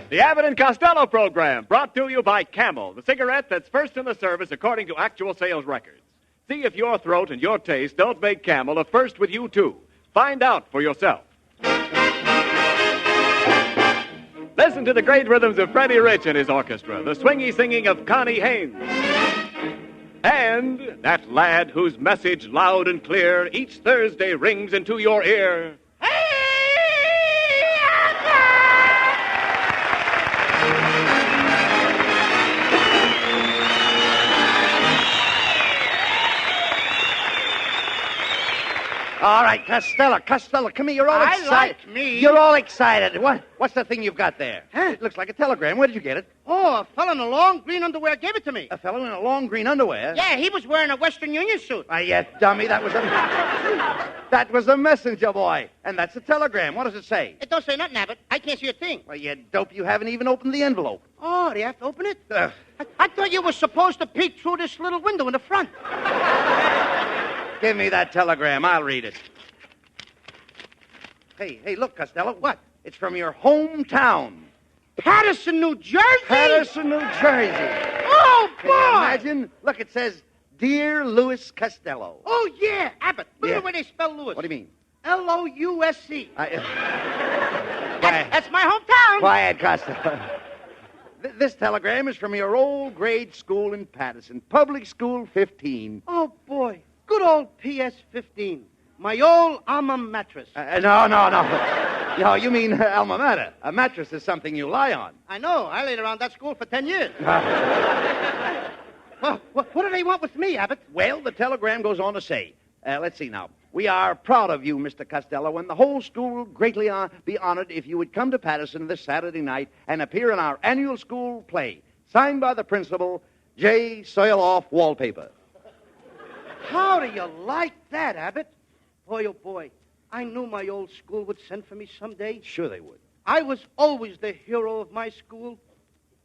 The Abbott and Costello program, brought to you by Camel, the cigarette that's first in the service according to actual sales records. See if your throat and your taste don't make Camel a first with you, too. Find out for yourself. Listen to the great rhythms of Freddie Rich and his orchestra, the swingy singing of Connie Haynes. And that lad whose message loud and clear each Thursday rings into your ear. All right, Costello, come here. You're all excited. Like me. You're all excited. What's the thing you've got there? Huh? It looks like a telegram. Where did you get it? Oh, a fellow in a long green underwear gave it to me. A fellow in a long green underwear? Yeah, he was wearing a Western Union suit. Yeah, dummy, that was a messenger boy. And that's a telegram. What does it say? It don't say nothing, Abbott. I can't see a thing. Well, you dope, you haven't even opened the envelope. Oh, do you have to open it? I thought you were supposed to peek through this little window in the front. Give me that telegram. I'll read it. Hey, look, Costello. What? It's from your hometown. Paterson, New Jersey? Paterson, New Jersey. Oh, boy! Can you imagine? Look, it says, Dear Louis Costello. Oh, yeah, Abbott. Look Yeah. at the way they spell Louis. What do you mean? L-O-U-S-C. Quiet, That's my hometown. Quiet, Costello. This telegram is from your old grade school in Paterson, Public School 15. Oh, boy. Good old PS-15. My old alma mattress. No. No, you mean alma mater. A mattress is something you lie on. I know. I laid around that school for 10 years. Well, what do they want with me, Abbott? Well, the telegram goes on to say, let's see now. We are proud of you, Mr. Costello, and the whole school will greatly be honored if you would come to Paterson this Saturday night and appear in our annual school play, signed by the principal, J. Soil-Off Wallpaper. How do you like that, Abbott? Boy, oh, boy. I knew my old school would send for me someday. Sure they would. I was always the hero of my school.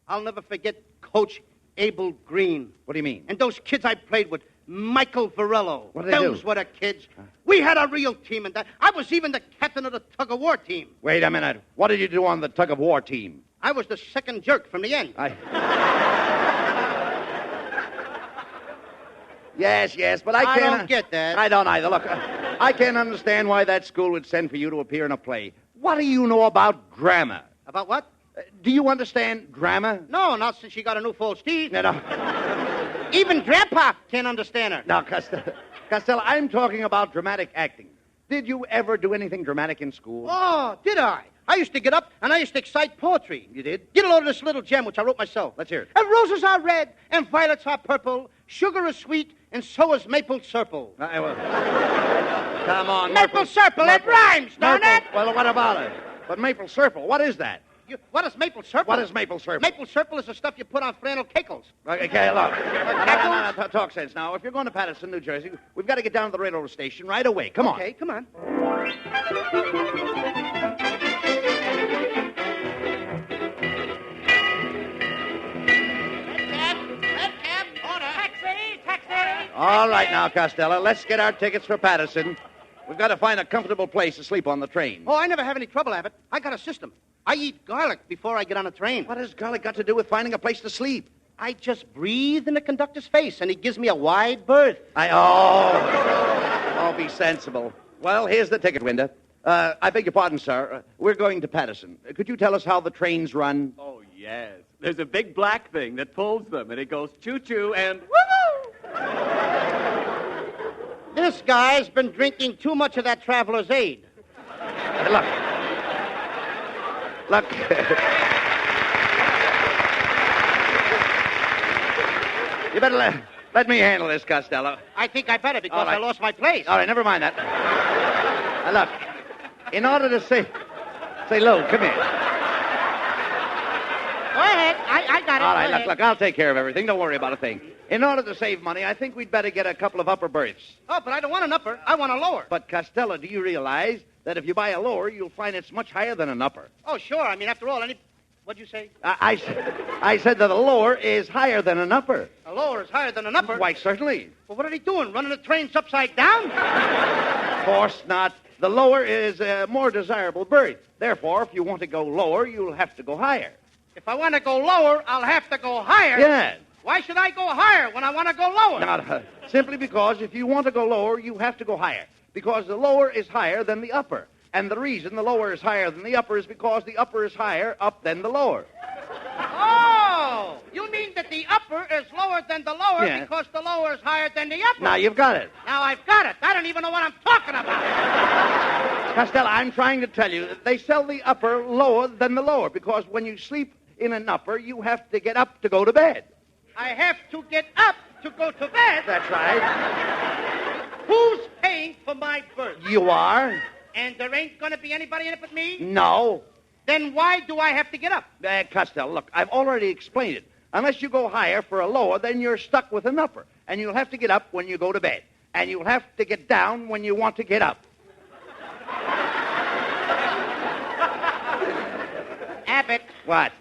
I'll never forget Coach Abel Green. What do you mean? And those kids I played with, Michael Varello. What did they do? Those were the kids. We had a real team in that. I was even the captain of the tug-of-war team. Wait a minute. What did you do on the tug-of-war team? I was the second jerk from the end. Yes, but I I can't... don't get that. I don't either. Look, I can't understand why that school would send for you to appear in a play. What do you know about grammar? About what? Do you understand grammar? No, not since she got a new false teeth. No. Even Grandpa can't understand her. Now, Costello, I'm talking about dramatic acting. Did you ever do anything dramatic in school? Oh, did I? I used to get up and I used to excite poetry. You did? Get a load of this little gem, which I wrote myself. Let's hear it. And roses are red, and violets are purple, sugar is sweet, and so is maple syrup. Come on. Maple syrup, it rhymes, don't it? Well, what about it? But maple syrup, what is that? What is maple syrup? What is maple syrup? Maple syrup is the stuff you put on flannel cakes. Okay, look. No, talk sense now. If you're going to Paterson, New Jersey, we've got to get down to the railroad station right away. Come on. Okay, come on. Red cab, order. Taxi. All right now, Costello, let's get our tickets for Paterson. We've got to find a comfortable place to sleep on the train. Oh, I never have any trouble, Abbott. I got a system. I eat garlic before I get on a train. What has garlic got to do with finding a place to sleep? I just breathe in the conductor's face, and he gives me a wide berth. Oh, be sensible. Well, here's the ticket window. I beg your pardon, sir. We're going to Paterson. Could you tell us how the trains run? Oh, yes. There's a big black thing that pulls them, and it goes choo-choo and woo-hoo! This guy's been drinking too much of that Traveler's Aid. Look. You better let me handle this, Costello. I think I better because All right. I lost my place. All right, never mind that. Now, look, in order to say, Lou, come here. Go ahead. I got it. All Go right, ahead. look, I'll take care of everything. Don't worry about a thing. In order to save money, I think we'd better get a couple of upper berths. Oh, but I don't want an upper. I want a lower. But, Costello, do you realize that if you buy a lower, you'll find it's much higher than an upper? Oh, sure. I mean, after all, what'd you say? I said that a lower is higher than an upper. A lower is higher than an upper? Why, certainly. Well, what are they doing? Running the trains upside down? Of course not. The lower is a more desirable berth. Therefore, if you want to go lower, you'll have to go higher. If I want to go lower, I'll have to go higher. Yes. Why should I go higher when I want to go lower? Now, simply because if you want to go lower, you have to go higher. Because the lower is higher than the upper. And the reason the lower is higher than the upper is because the upper is higher up than the lower. Oh! You mean that the upper is lower than the lower because the lower is higher than the upper? Now, you've got it. Now I've got it. I don't even know what I'm talking about. Costello, I'm trying to tell you that they sell the upper lower than the lower because when you sleep in an upper, you have to get up to go to bed. I have to get up to go to bed? That's right. Who's paying for my berth? You are. And there ain't going to be anybody in it but me? No. Then why do I have to get up? Costello, look, I've already explained it. Unless you go higher for a lower, then you're stuck with an upper. And you'll have to get up when you go to bed. And you'll have to get down when you want to get up. Abbott. What?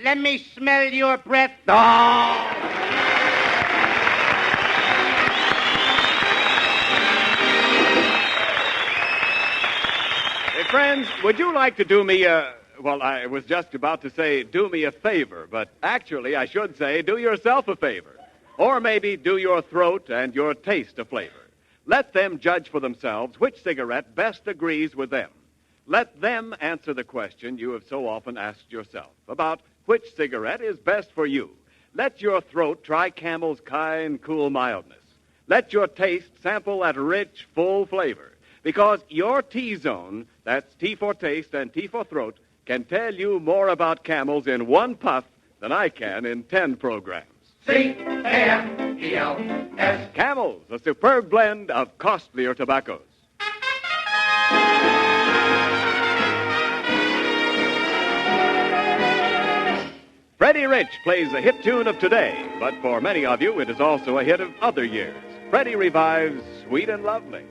Let me smell your breath. Oh! Hey, friends, would you like to do me well, I was just about to say do me a favor, but actually I should say do yourself a favor. Or maybe do your throat and your taste a flavor. Let them judge for themselves which cigarette best agrees with them. Let them answer the question you have so often asked yourself about which cigarette is best for you. Let your throat try Camel's kind, cool mildness. Let your taste sample that rich, full flavor. Because your T-zone, that's T for taste and T for throat, can tell you more about Camels in one puff than I can in 10 programs. C-A-M-E-L-S. Camels, a superb blend of costlier tobaccos. Freddie Rich plays a hit tune of today, but for many of you, it is also a hit of other years. Freddie revives Sweet and Lovely.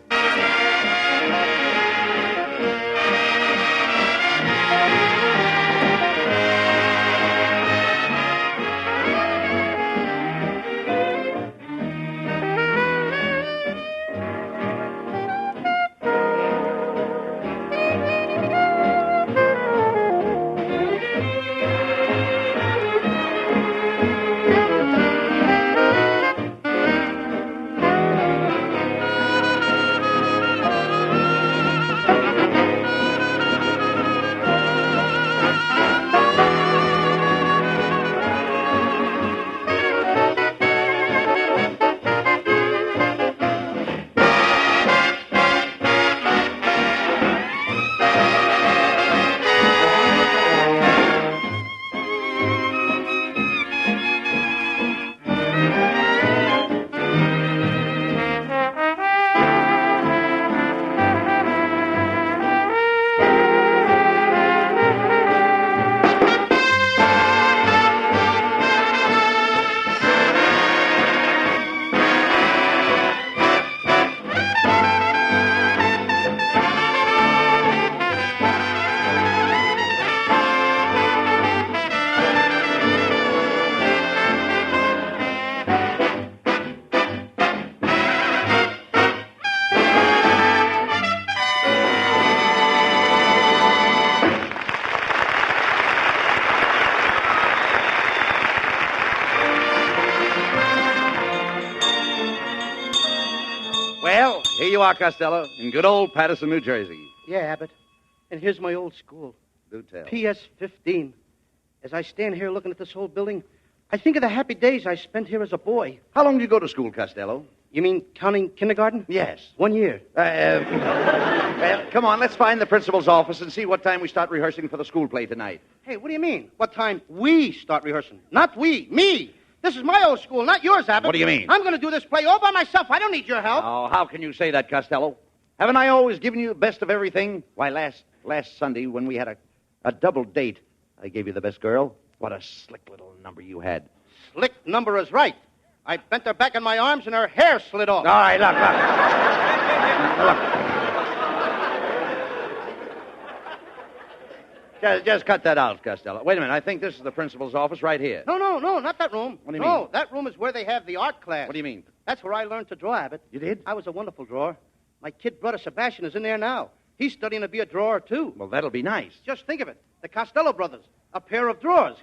Well, here you are, Costello, in good old Paterson, New Jersey. Yeah, Abbott. And here's my old school. Do tell. PS 15. As I stand here looking at this old building, I think of the happy days I spent here as a boy. How long did you go to school, Costello? You mean counting kindergarten? Yes. 1 year. Well, come on, let's find the principal's office and see what time we start rehearsing for the school play tonight. Hey, what do you mean? What time we start rehearsing? Not we, me. This is my old school, not yours, Abbott. What do you mean? I'm going to do this play all by myself. I don't need your help. Oh, how can you say that, Costello? Haven't I always given you the best of everything? Why, last Sunday when we had a double date, I gave you the best girl. What a slick little number you had. Slick number is right. I bent her back in my arms and her hair slid off. All right, look. Just cut that out, Costello. Wait a minute. I think this is the principal's office right here. No, not that room. What do you mean? No, that room is where they have the art class. What do you mean? That's where I learned to draw, Abbott. You did? I was a wonderful drawer. My kid brother Sebastian is in there now. He's studying to be a drawer, too. Well, that'll be nice. Just think of it. The Costello brothers. A pair of drawers.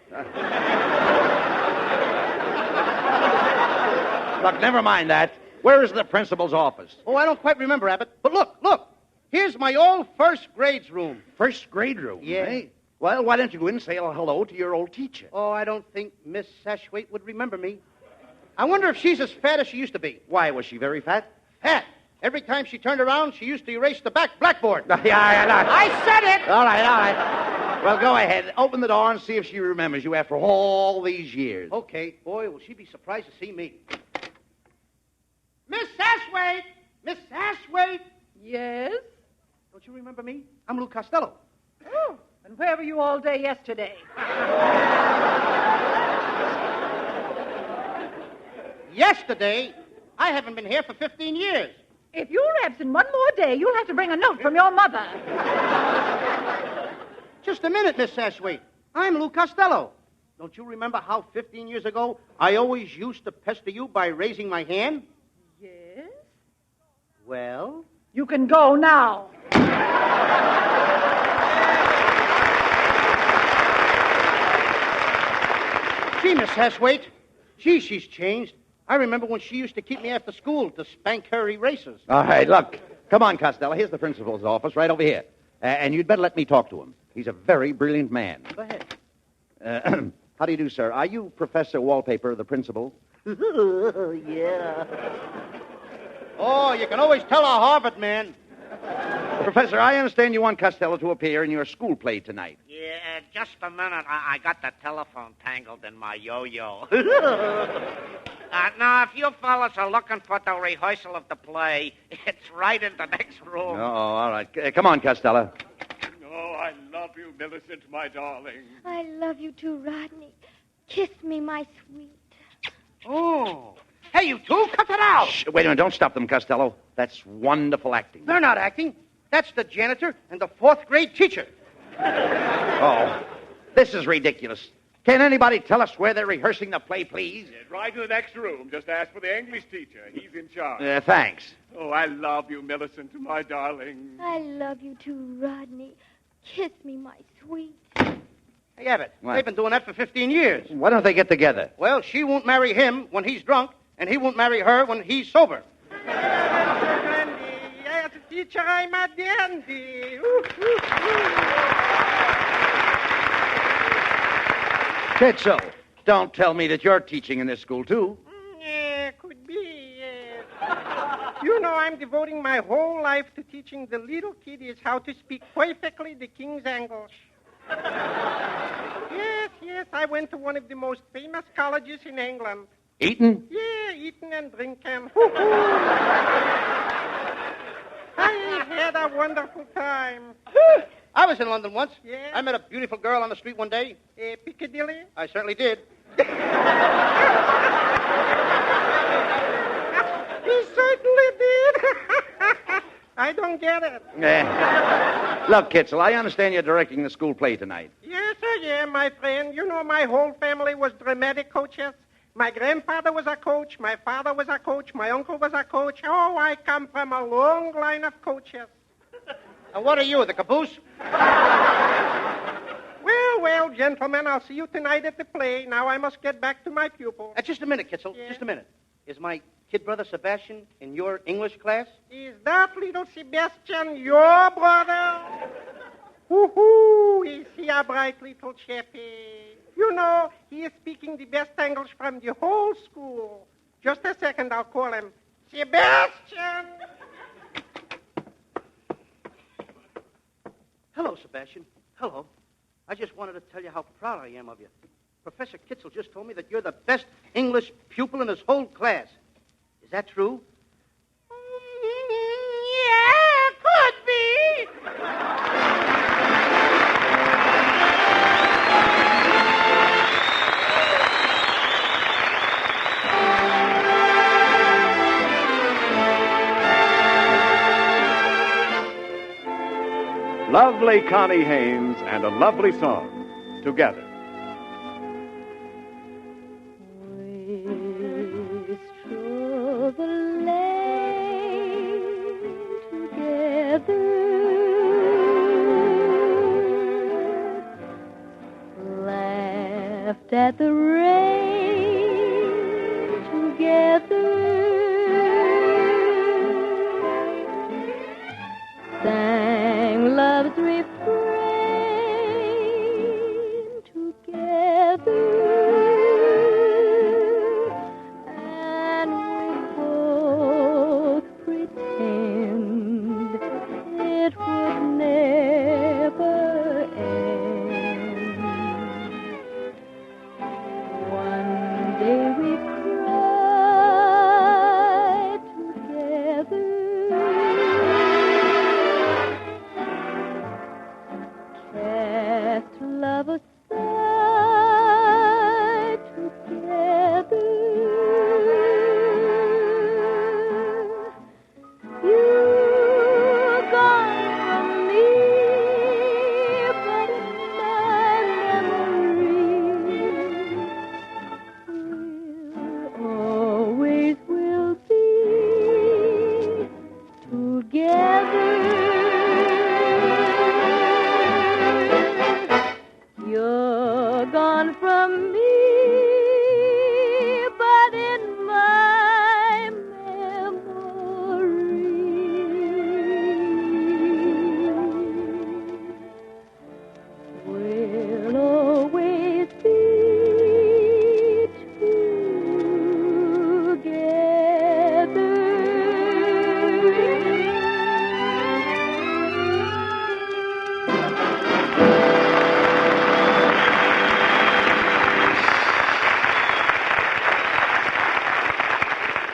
Look, never mind that. Where is the principal's office? Oh, I don't quite remember, Abbott. But look. Here's my old first grades room. First grade room, Yeah. eh? Well, why don't you go in and say hello to your old teacher? Oh, I don't think Miss Sashwaite would remember me. I wonder if she's as fat as she used to be. Why, was she very fat? Fat. Every time she turned around, she used to erase the blackboard. Yeah. I said it! All right. Well, go ahead. Open the door and see if she remembers you after all these years. Okay. Boy, will she be surprised to see me. Miss Sashwaite! Miss Sashwaite! Yes? Don't you remember me? I'm Lou Costello. Oh, and where were you all day yesterday? Yesterday? I haven't been here for 15 years. If you're absent one more day, you'll have to bring a note from your mother. Just a minute, Miss Sashwaite. I'm Lou Costello. Don't you remember how 15 years ago I always used to pester you by raising my hand? Yes? Well? You can go now. Gee, Miss Sashwaite. Gee, she's changed. I remember when she used to keep me after school to spank her erasers. All right, look. Come on, Costello. Here's the principal's office right over here. And you'd better let me talk to him. He's a very brilliant man. Go ahead. How do you do, sir? Are you Professor Wallpaper, the principal? Yeah. Oh, you can always tell a Harvard man. Professor, I understand you want Costello to appear in your school play tonight. Yeah, just a minute. I got the telephone tangled in my yo-yo. Now, if you fellas are looking for the rehearsal of the play, it's right in the next room. Oh, all right. Come on, Costello. Oh, I love you, Millicent, my darling. I love you too, Rodney. Kiss me, my sweet. Oh. Hey, you two, cut it out. Shh, wait a minute. Don't stop them, Costello. That's wonderful acting. They're not acting. That's the janitor and the fourth grade teacher. Oh, this is ridiculous. Can anybody tell us where they're rehearsing the play, please? Yes, right to the next room. Just ask for the English teacher. He's in charge. Thanks. Oh, I love you, Millicent, my darling. I love you too, Rodney. Kiss me, my sweet. Hey, Abbott, What? they've been doing that for 15 years. Why don't they get together? Well, she won't marry him when he's drunk, and he won't marry her when he's sober. Yes, teacher, I'm a dandy. Kitzel, don't tell me that you're teaching in this school, too. Yeah, could be, You know, I'm devoting my whole life to teaching the little kiddies how to speak perfectly the King's English. Yes, I went to one of the most famous colleges in England. Eton? Yeah, eating and drinking. I had a wonderful time. I was in London once. Yeah? I met a beautiful girl on the street one day. Piccadilly? I certainly did. He certainly did. I don't get it. Look, Kitzel, I understand you're directing the school play tonight. Yes, I am, my friend. You know, my whole family was dramatic coaches. My grandfather was a coach. My father was a coach. My uncle was a coach. Oh, I come from a long line of coaches. And what are you, the caboose? Well, gentlemen, I'll see you tonight at the play. Now I must get back to my pupils. Just a minute, Kitzel. Yeah? Just a minute. Is my kid brother Sebastian in your English class? Is that little Sebastian your brother? Woo-hoo! Is he a bright little chappie? You know, he is speaking the best English from the whole school. Just a second, I'll call him. Sebastian! Hello, Sebastian. Hello. I just wanted to tell you how proud I am of you. Professor Kitzel just told me that you're the best English pupil in his whole class. Is that true? Yeah, could be. Lovely Connie Haynes and a lovely song together. Wastrel the lane to laughed at the rain together, sang love's refrain together, and we both pretend it would never end. One day we cried together, cast love aside together. You're gone from me, but in my memory always will be together. You're gone from me, but in my memory will always be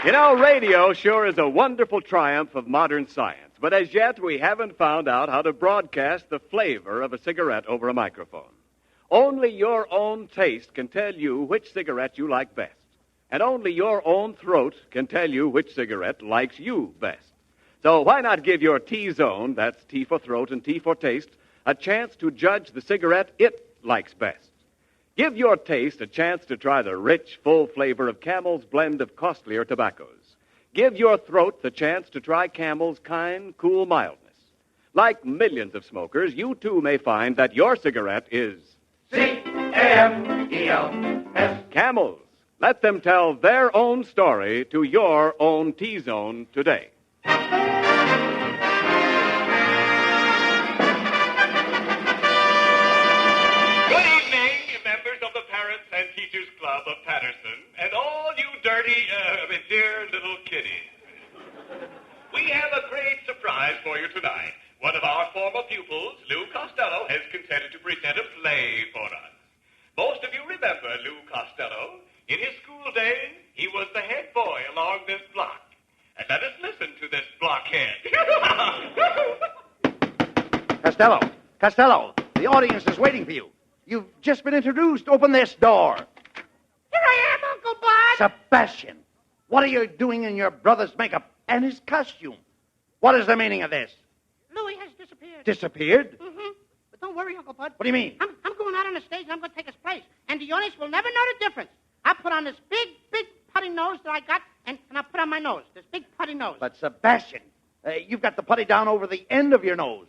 You know, radio sure is a wonderful triumph of modern science, but as yet we haven't found out how to broadcast the flavor of a cigarette over a microphone. Only your own taste can tell you which cigarette you like best, and only your own throat can tell you which cigarette likes you best. So why not give your T-zone, that's T for throat and T for taste, a chance to judge the cigarette it likes best? Give your taste a chance to try the rich, full flavor of Camel's blend of costlier tobaccos. Give your throat the chance to try Camel's kind, cool mildness. Like millions of smokers, you too may find that your cigarette is C-A-M-E-L-S. Camel's. Let them tell their own story to your own T-zone today. Good evening, members of the Parents and Teachers Club of Paterson, and all you dirty, dear little kiddies. We have a great surprise for you tonight. One of our former pupils, Lou Costello, has consented to present a play for us. Most of you remember Lou Costello. In his school days, he was the head boy along this block. And let us listen to this blockhead. Costello, the audience is waiting for you. You've just been introduced. Open this door. Here I am, Uncle Bud. Sebastian, what are you doing in your brother's makeup and his costume? What is the meaning of this? Louis has disappeared. Disappeared? Mm-hmm. But don't worry, Uncle Bud. What do you mean? I'm going out on the stage and I'm going to take his place. And the audience will never know the difference. I put on this big putty nose that I got, and I put on my nose. This big putty nose. But, Sebastian, you've got the putty down over the end of your nose.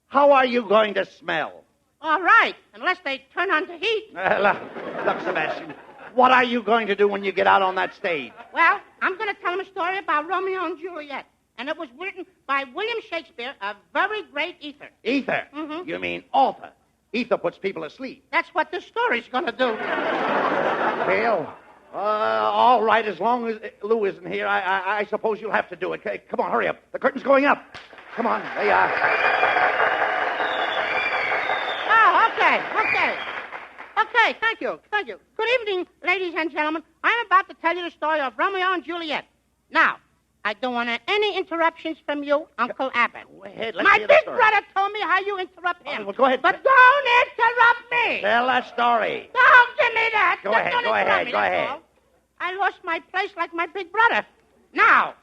How are you going to smell? All right, unless they turn on the heat. Look, Sebastian, what are you going to do when you get out on that stage? Well, I'm going to tell him a story about Romeo and Juliet. And it was written by William Shakespeare, a very great ether. Ether? Mm-hmm. You mean author. Ether puts people asleep. That's what this story's going to do. Well, all right, as long as Lou isn't here, I suppose you'll have to do it. Okay, come on, hurry up. The curtain's going up. Come on, there you are. Oh, okay, thank you. Good evening, ladies and gentlemen. I'm about to tell you the story of Romeo and Juliet. Now, I don't want any interruptions from you, Uncle Abbott. Go ahead, let's My hear the big story. brother told me how you interrupt him. Well, go ahead. But don't interrupt me. Tell that story. Don't give me that. Go Just ahead, don't go interrupt ahead, me, go that's ahead. all. I lost my place like my big brother. Now,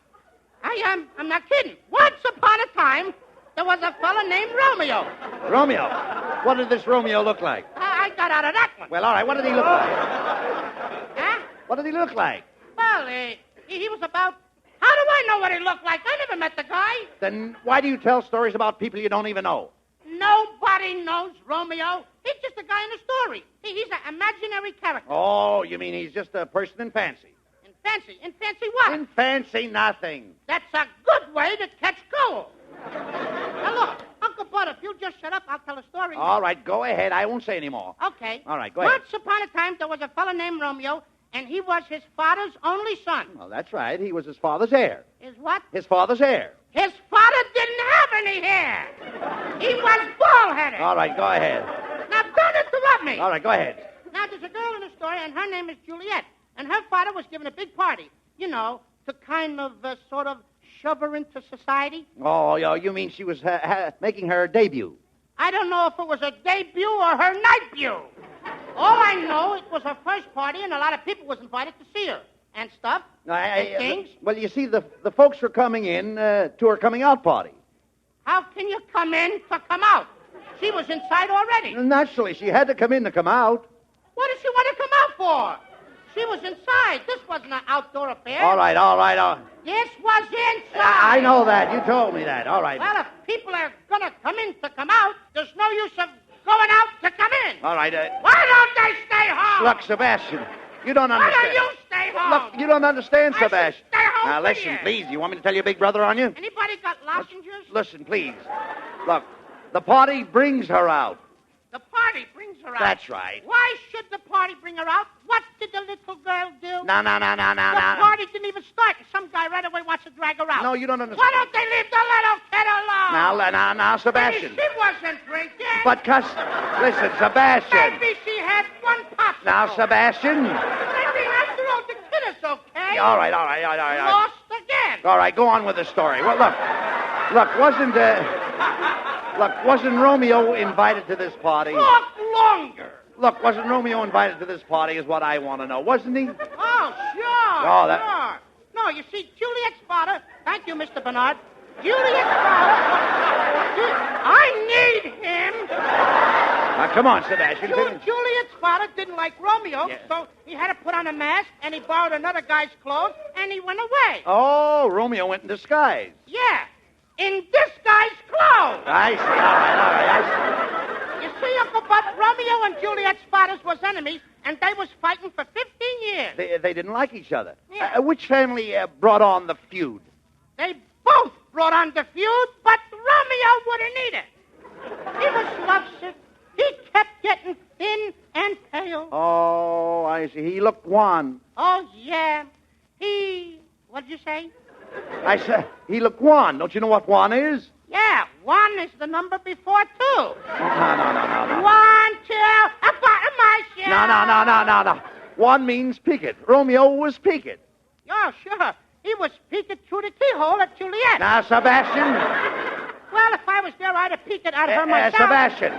I'm not kidding. Once upon a time, there was a fella named Romeo. Romeo? What did this Romeo look like? I got out of that one. Well, all right, what did he look like? Huh? What did he look like? Well, he was about... How do I know what he looked like? I never met the guy. Then why do you tell stories about people you don't even know? Nobody knows Romeo. He's just a guy in a story. He's a imaginary character. Oh, you mean he's just a person in fancy? In fancy? In fancy what? In fancy nothing. That's a good way to catch cold. Now, look, Uncle Bud, if you just shut up, I'll tell a story. All right, go ahead. I won't say any more. Okay. All right, go ahead. Once upon a time, there was a fellow named Romeo, and he was his father's only son. Well, that's right. He was his father's heir. His what? His father's heir. His father didn't have any hair. He was bald-headed. All right, go ahead. Now, don't interrupt me. All right, go ahead. Now, there's a girl in the story, and her name is Juliet. And her father was giving a big party, you know, to kind of, sort of shove her into society. Oh, you mean she was making her debut? I don't know if it was her debut or her night-view. All I know, it was her first party, and a lot of people was invited to see her and stuff. And things. Well, you see, the folks were coming in to her coming-out party. How can you come in to come out? She was inside already. Naturally, she had to come in to come out. What did she want to come out for? She was inside. This wasn't an outdoor affair. All right. This was inside. I know that. You told me that. All right. Well, if people are going to come in to come out, there's no use of going out to come in. All right. Why don't they stay home? Look, Sebastian, you don't Why understand. don't you stay home? Look, you don't understand, I should Sebastian. stay home Now, with listen, you. please. You want me to tell your big brother on you? Anybody got lozenges? Listen, please. Look, the party brings her out. The party brings her out. That's right. Why should the party bring her out? What did the little girl do? No. The party didn't even start, and some guy right away wants to drag her out. No, you don't understand. Why don't they leave the little kid alone? Now, Sebastian. Maybe she wasn't drinking. But, listen, Sebastian. Maybe she had one popsicle. Now, Sebastian. Maybe after all, the kid is okay. All right. Lost again. All right, go on with the story. Well, wasn't Romeo invited to this party? Talk longer. Look, wasn't Romeo invited to this party is what I want to know, wasn't he? Oh, sure. Oh, Sure. No, you see, Juliet's father... Thank you, Mr. Bernard. Juliet's father... I need him. Now, come on, Sebastian. Juliet's father didn't like Romeo, Yeah. so he had to put on a mask, and he borrowed another guy's clothes, and he went away. Oh, Romeo went in disguise. Yeah, in this guy's clothes. I see. All right, I see. You see, Uncle Bud, Romeo and Juliet's fathers was enemies, and they was fighting for 15 years. They didn't like each other. Yeah. Which family brought on the feud? They both brought on the feud, but Romeo wouldn't need it. He was lovesick. He kept getting thin and pale. Oh, I see. He looked wan. Oh, yeah. What'd you say? I said, he looked wan. Don't you know what wan is? Yeah, 1 is the number before 2. No. 1, 2, a bottom my No. One means peaked. Romeo was peaked. Oh, sure. He was peeked through the keyhole at Juliet. Now, Sebastian. Well, if I was there, I'd have peeked out of her myself. Sebastian,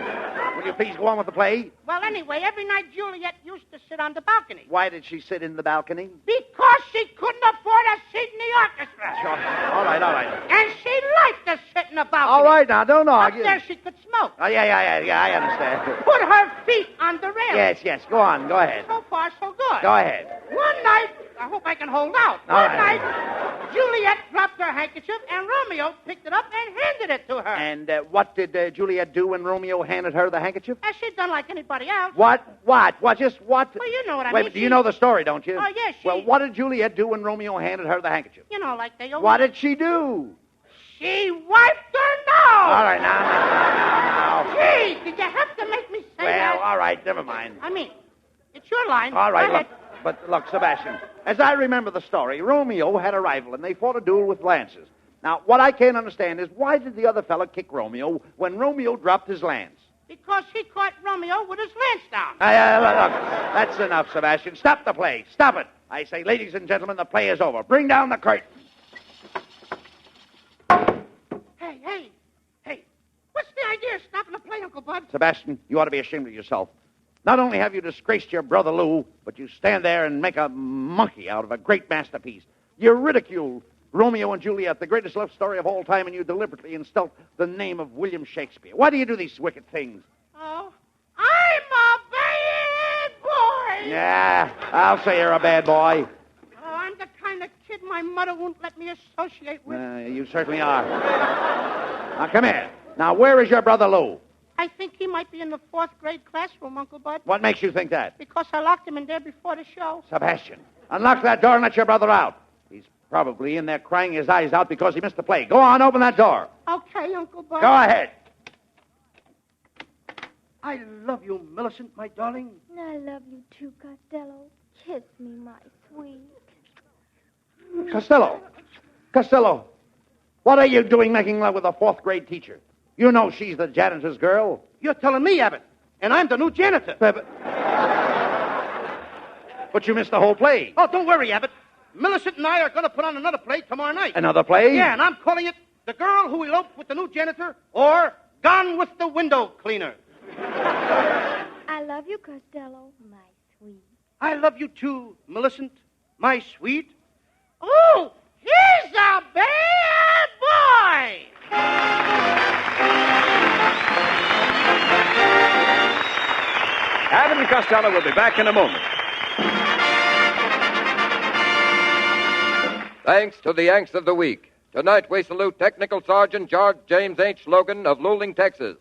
will you please go on with the play? Well, anyway, every night Juliet used to sit on the balcony. Why did she sit in the balcony? Because she couldn't afford a seat in the orchestra. Sure. All right. And she liked to sit in the balcony. All right, now, don't Up argue. there she could smoke. Oh, yeah, I understand. Put her feet on the rail. Yes, go on, go ahead. So far, so good. Go ahead. One night, I hope I can hold out. All One right. night, Juliet dropped her handkerchief, and Romeo picked it up and handed it to her. And what did Juliet do when Romeo handed her the handkerchief? As she'd done like anybody else. What? Just what? Well, you know what I Wait, mean. do you know the story, don't you? Oh, yes, Well, what did Juliet do when Romeo handed her the handkerchief? You know, like they always... What did she do? She wiped her nose! All right, now. Gee, did you have to make me say that? Well, all right, never mind. I mean, it's your line. All right, Go ahead. look, Sebastian, as I remember the story, Romeo had a rival, and they fought a duel with lances. Now, what I can't understand is why did the other fella kick Romeo when Romeo dropped his lance? Because he caught Romeo with his lance down. Look, that's enough, Sebastian. Stop the play. Stop it. I say, ladies and gentlemen, the play is over. Bring down the curtain. Hey, what's the idea of stopping the play, Uncle Bud? Sebastian, you ought to be ashamed of yourself. Not only have you disgraced your brother Lou, but you stand there and make a monkey out of a great masterpiece. You ridicule Romeo and Juliet, the greatest love story of all time, and you deliberately insult the name of William Shakespeare. Why do you do these wicked things? Oh, I'm a bad boy. Yeah, I'll say you're a bad boy. Oh, I'm the kind of kid my mother won't let me associate with. You certainly are. Now, come here. Now, where is your brother Lou? I think he might be in the 4th grade classroom, Uncle Bud. What makes you think that? Because I locked him in there before the show. Sebastian, unlock that door and let your brother out. He's probably in there crying his eyes out because he missed the play. Go on, open that door. Okay, Uncle Bud. Go ahead. I love you, Millicent, my darling. I love you too, Costello. Kiss me, my sweet. Costello, what are you doing making love with a 4th grade teacher? You know she's the janitor's girl. You're telling me, Abbott, and I'm the new janitor. But you missed the whole play. Oh, don't worry, Abbott. Millicent and I are going to put on another play tomorrow night. Another play? Yeah, and I'm calling it The Girl Who Eloped with the New Janitor or Gone with the Window Cleaner. I love you, Costello, my sweet. I love you too, Millicent, my sweet. Oh, he's a bad boy! Abbott and Costello will be back in a moment. Thanks to the Yanks of the Week. Tonight we salute Technical Sergeant George James H. Logan of Luling, Texas,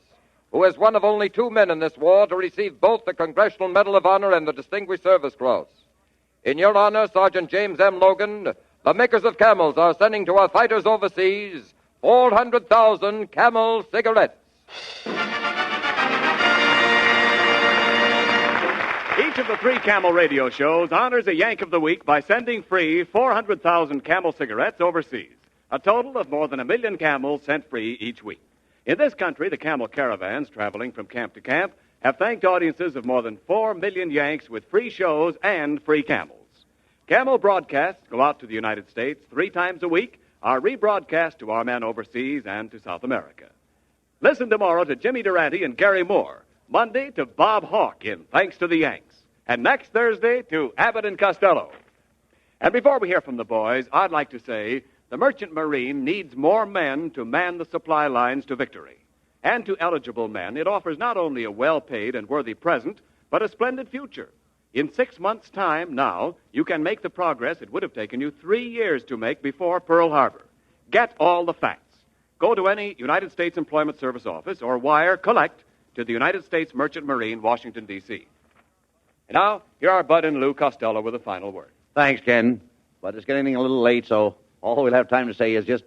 who is one of only 2 men in this war to receive both the Congressional Medal of Honor and the Distinguished Service Cross. In your honor, Sergeant James M. Logan, the makers of Camels are sending to our fighters overseas 400,000 Camel cigarettes. Each of the 3 Camel radio shows honors a Yank of the Week by sending free 400,000 Camel cigarettes overseas. A total of more than 1 million Camels sent free each week. In this country, the Camel caravans traveling from camp to camp have thanked audiences of more than 4 million Yanks with free shows and free Camels. Camel broadcasts go out to the United States 3 times a week, are rebroadcast to our men overseas and to South America. Listen tomorrow to Jimmy Durante and Gary Moore. Monday to Bob Hawke in Thanks to the Yanks. And next Thursday to Abbott and Costello. And before we hear from the boys, I'd like to say the Merchant Marine needs more men to man the supply lines to victory. And to eligible men, it offers not only a well-paid and worthy present, but a splendid future. In 6 months' time now, you can make the progress it would have taken you 3 years to make before Pearl Harbor. Get all the facts. Go to any United States Employment Service office or wire collect to the United States Merchant Marine, Washington, D.C. And now, here are Bud and Lou Costello with a final word. Thanks, Ken. But it's getting a little late, so all we'll have time to say is just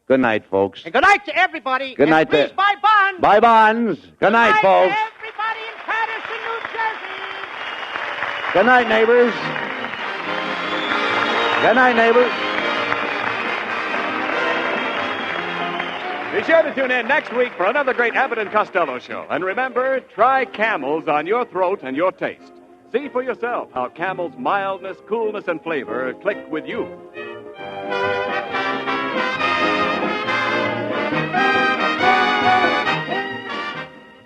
good night, folks. And good night to everybody. Good night, please buy bonds. Buy bonds. Good night, folks. To everybody in Paterson, New Jersey. Good night, neighbors. Good night, neighbors. Be sure to tune in next week for another great Abbott and Costello show. And remember, try Camels on your throat and your taste. See for yourself how Camel's mildness, coolness, and flavor click with you.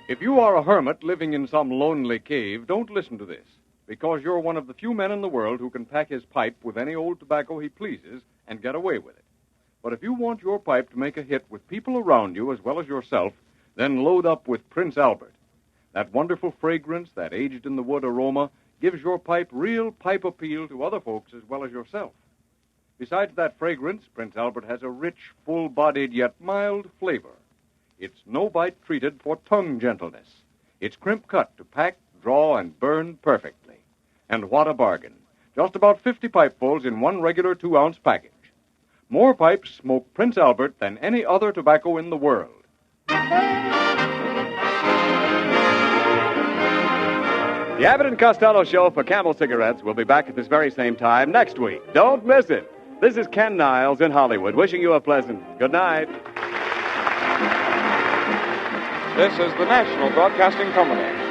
If you are a hermit living in some lonely cave, don't listen to this, because you're one of the few men in the world who can pack his pipe with any old tobacco he pleases and get away with it. But if you want your pipe to make a hit with people around you as well as yourself, then load up with Prince Albert. That wonderful fragrance, that aged-in-the-wood aroma, gives your pipe real pipe appeal to other folks as well as yourself. Besides that fragrance, Prince Albert has a rich, full-bodied, yet mild flavor. It's no-bite treated for tongue gentleness. It's crimp-cut to pack, draw, and burn perfectly. And what a bargain. Just about 50 pipefuls in one regular 2-ounce package. More pipes smoke Prince Albert than any other tobacco in the world. The Abbott and Costello Show for Camel Cigarettes will be back at this very same time next week. Don't miss it. This is Ken Niles in Hollywood, wishing you a pleasant good night. This is the National Broadcasting Company.